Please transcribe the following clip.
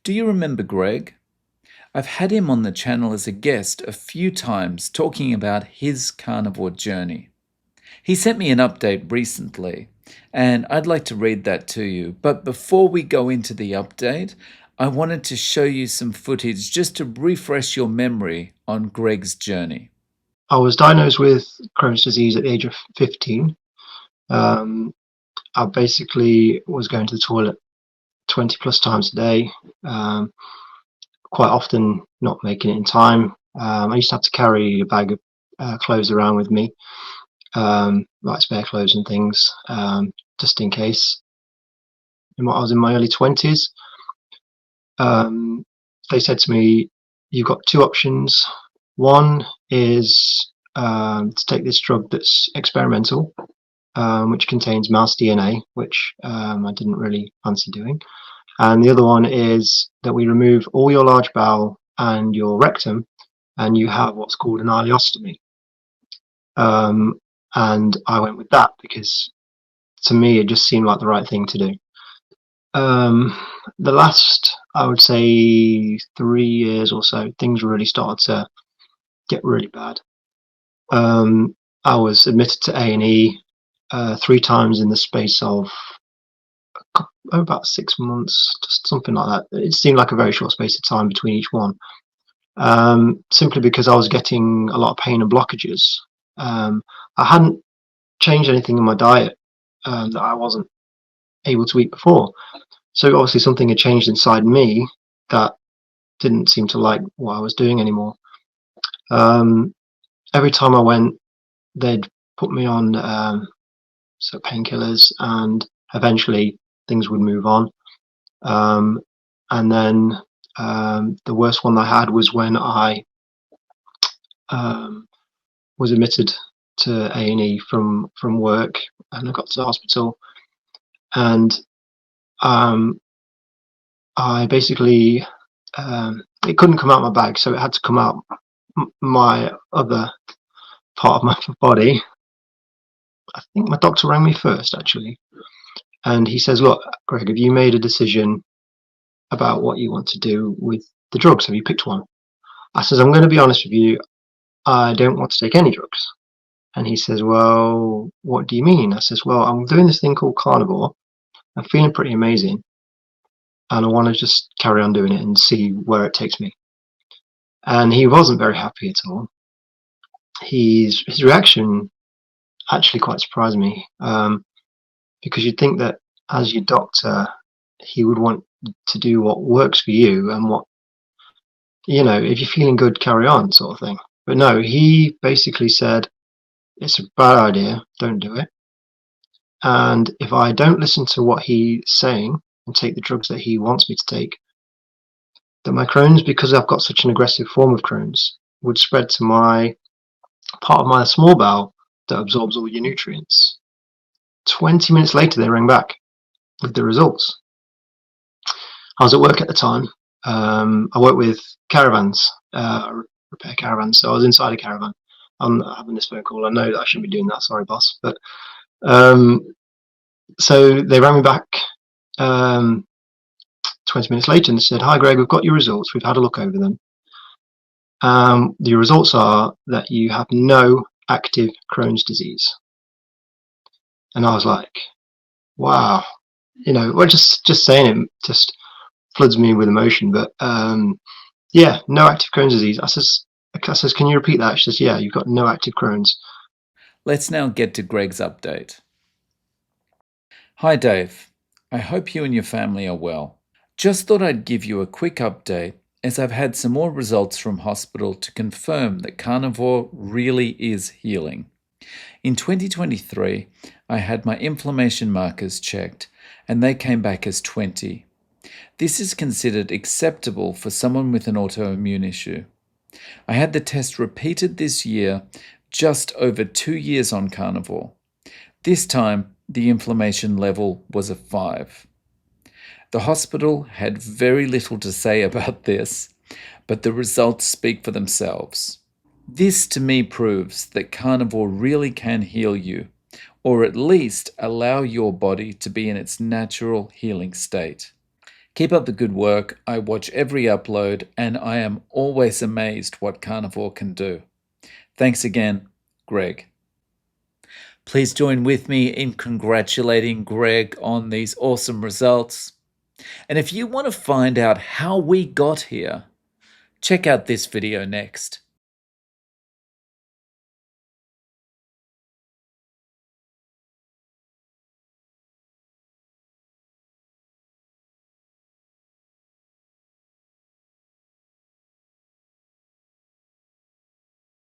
Do you remember Greg? I've had him on the channel as a guest a few times talking about his carnivore journey. He sent me an update recently, and I'd like to read that to you. But before we go into the update, I wanted to show you some footage just to refresh your memory on Greg's journey. I was diagnosed with Crohn's disease at the age of 15. Um, I basically was going to the toilet 20 plus times a day, quite often not making it in time. I used to have to carry a bag of clothes around with me, like spare clothes and things, just in case. I was in my early 20s. They said to me, "You've got two options. One is to take this drug that's experimental, which contains mouse DNA, which I didn't really fancy doing. And the other one is that we remove all your large bowel and your rectum, and you have what's called an ileostomy." Um, and I went with that because to me it just seemed like the right thing to do. The last, I would say, 3 years or so, things really started to get really bad. I was admitted to A&E 3 times in the space of about 6 months, just something like that. It seemed like a very short space of time between each one, simply because I was getting a lot of pain and blockages. I hadn't changed anything in my diet that I wasn't able to eat before. So obviously something had changed inside me that didn't seem to like what I was doing anymore. Every time I went, they'd put me on painkillers, and eventually things would move on. And then the worst one I had was when I was admitted to A&E from work, and I got to the hospital, and I basically it couldn't come out my bag, so it had to come out my other part of my body. I think my doctor rang me first, actually, and he says, "Look, Greg, have you made a decision about what you want to do with the drugs? Have you picked one?" I says, "I'm going to be honest with you, I don't want to take any drugs." And he says, "Well, what do you mean?" I says, "Well, I'm doing this thing called Carnivore. I'm feeling pretty amazing, and I want to just carry on doing it and see where it takes me." And he wasn't very happy at all. His reaction actually quite surprised me, because you'd think that as your doctor, he would want to do what works for you and what, if you're feeling good, carry on, sort of thing. But no, he basically said, "It's a bad idea, don't do it. And if I don't listen to what he's saying and take the drugs that he wants me to take, that my Crohn's, because I've got such an aggressive form of Crohn's, would spread to my part of my small bowel that absorbs all your nutrients." 20 minutes later, they rang back with the results. I was at work at the time. I work with caravans, repair caravans. So I was inside a caravan. I'm having this phone call. I know that I shouldn't be doing that. Sorry, boss. But so they rang me back 20 minutes later and said, "Hi, Greg, we've got your results. We've had a look over them. The results are that you have no active Crohn's disease." And I was like, wow, well, just saying it just floods me with emotion. But yeah, no active Crohn's disease. I says, "Can you repeat that?" She says, "Yeah, you've got no active Crohn's." Let's now get to Greg's update. Hi, Dave. I hope you and your family are well. Just thought I'd give you a quick update as I've had some more results from hospital to confirm that Carnivore really is healing. In 2023, I had my inflammation markers checked and they came back as 20. This is considered acceptable for someone with an autoimmune issue. I had the test repeated this year, just over 2 years on Carnivore. This time, the inflammation level was a 5. The hospital had very little to say about this, but the results speak for themselves. This to me proves that Carnivore really can heal you, or at least allow your body to be in its natural healing state. Keep up the good work. I watch every upload and I am always amazed what Carnivore can do. Thanks again, Greg. Please join with me in congratulating Greg on these awesome results. And if you want to find out how we got here, check out this video next.